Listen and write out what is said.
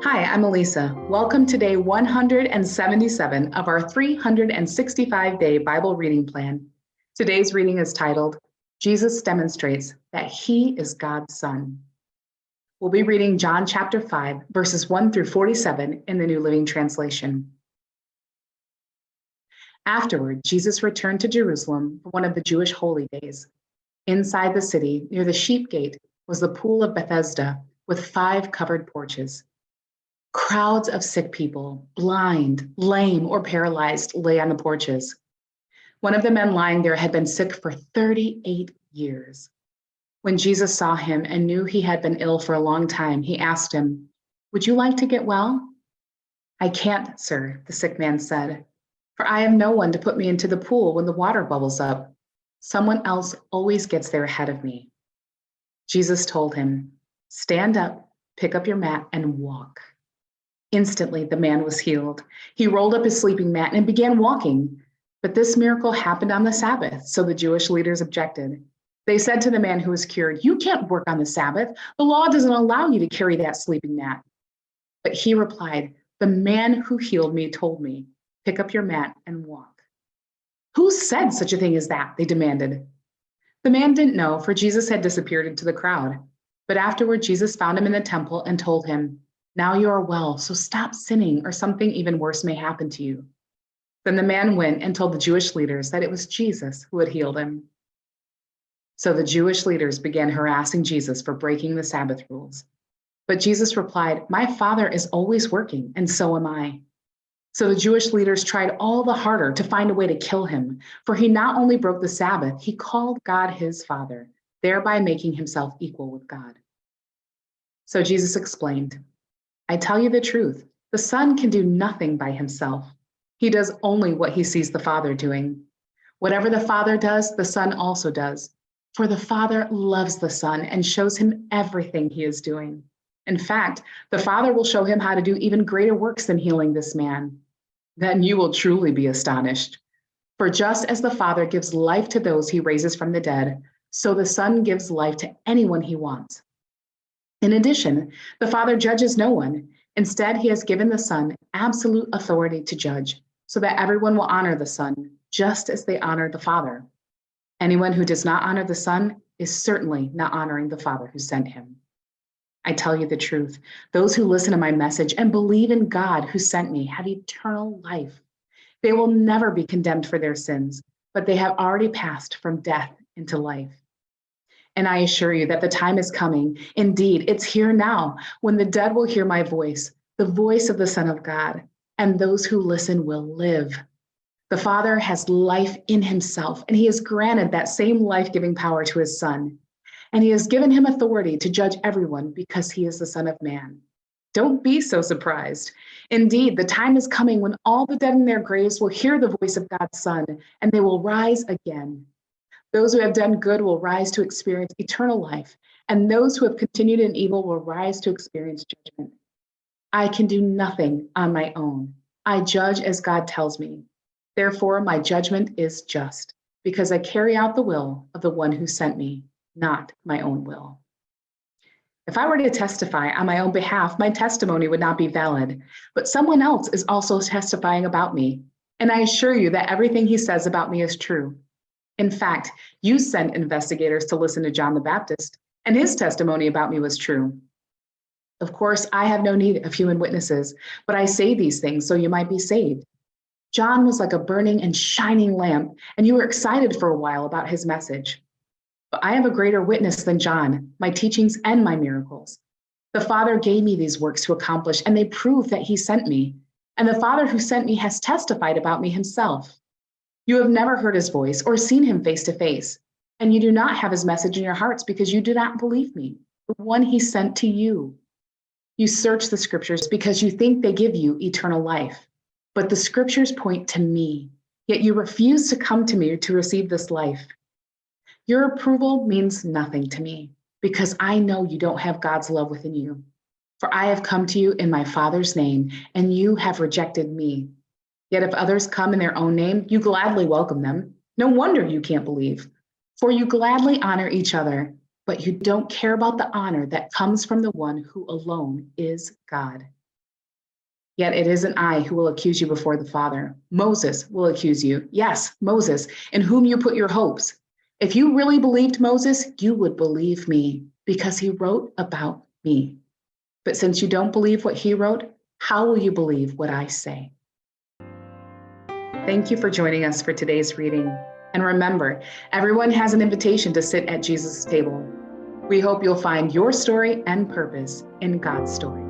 Hi, I'm Elisa. Welcome to day 177 of our 365-day Bible reading plan. Today's reading is titled, Jesus Demonstrates That He is God's Son. We'll be reading John chapter 5, verses 1 through 47 in the New Living Translation. Afterward, Jesus returned to Jerusalem for one of the Jewish holy days. Inside the city, near the sheep gate, was the pool of Bethesda with 5 covered porches. Crowds of sick people, blind, lame, or paralyzed, lay on the porches. One of the men lying there had been sick for 38 years. When Jesus saw him and knew he had been ill for a long time, he asked him, "Would you like to get well?" "I can't, sir," the sick man said, "for I have no one to put me into the pool when the water bubbles up. Someone else always gets there ahead of me." Jesus told him, "Stand up, pick up your mat, and walk." Instantly, the man was healed. He rolled up his sleeping mat and began walking. But this miracle happened on the Sabbath, so the Jewish leaders objected. They said to the man who was cured, "You can't work on the Sabbath. The law doesn't allow you to carry that sleeping mat." But he replied, "The man who healed me told me, 'Pick up your mat and walk.'" "Who said such a thing as that?" they demanded. The man didn't know, for Jesus had disappeared into the crowd. But afterward, Jesus found him in the temple and told him, "Now you are well, so stop sinning, or something even worse may happen to you." Then the man went and told the Jewish leaders that it was Jesus who had healed him. So the Jewish leaders began harassing Jesus for breaking the Sabbath rules. But Jesus replied, "My Father is always working, and so am I." So the Jewish leaders tried all the harder to find a way to kill him, for he not only broke the Sabbath, he called God his Father, thereby making himself equal with God. So Jesus explained, "I tell you the truth, the Son can do nothing by himself. He does only what he sees the Father doing. Whatever the Father does, the Son also does. For the Father loves the Son and shows him everything he is doing. In fact, the Father will show him how to do even greater works than healing this man. Then you will truly be astonished. For just as the Father gives life to those he raises from the dead, so the Son gives life to anyone he wants. In addition, the Father judges no one. Instead, he has given the Son absolute authority to judge, so that everyone will honor the Son, just as they honor the Father. Anyone who does not honor the Son is certainly not honoring the Father who sent him. I tell you the truth, those who listen to my message and believe in God who sent me have eternal life. They will never be condemned for their sins, but they have already passed from death into life. And I assure you that the time is coming. Indeed, it's here now when the dead will hear my voice, the voice of the Son of God, and those who listen will live. The Father has life in himself, and he has granted that same life-giving power to his Son. And he has given him authority to judge everyone because he is the Son of Man. Don't be so surprised. Indeed, the time is coming when all the dead in their graves will hear the voice of God's Son, and they will rise again. Those who have done good will rise to experience eternal life, and those who have continued in evil will rise to experience judgment. I can do nothing on my own. I judge as God tells me. Therefore, my judgment is just, because I carry out the will of the one who sent me, not my own will. If I were to testify on my own behalf, my testimony would not be valid, but someone else is also testifying about me, and I assure you that everything he says about me is true. In fact, you sent investigators to listen to John the Baptist, and his testimony about me was true. Of course, I have no need of human witnesses, but I say these things so you might be saved. John was like a burning and shining lamp, and you were excited for a while about his message. But I have a greater witness than John, my teachings and my miracles. The Father gave me these works to accomplish, and they prove that he sent me. And the Father who sent me has testified about me himself. You have never heard his voice or seen him face to face, and you do not have his message in your hearts because you do not believe me, the one he sent to you. You search the scriptures because you think they give you eternal life, but the scriptures point to me, yet you refuse to come to me to receive this life. Your approval means nothing to me because I know you don't have God's love within you. For I have come to you in my Father's name, and you have rejected me. Yet if others come in their own name, you gladly welcome them. No wonder you can't believe. For you gladly honor each other, but you don't care about the honor that comes from the one who alone is God. Yet it isn't I who will accuse you before the Father. Moses will accuse you. Yes, Moses, in whom you put your hopes. If you really believed Moses, you would believe me, because he wrote about me. But since you don't believe what he wrote, how will you believe what I say? Thank you for joining us for today's reading. And remember, everyone has an invitation to sit at Jesus' table. We hope you'll find your story and purpose in God's story.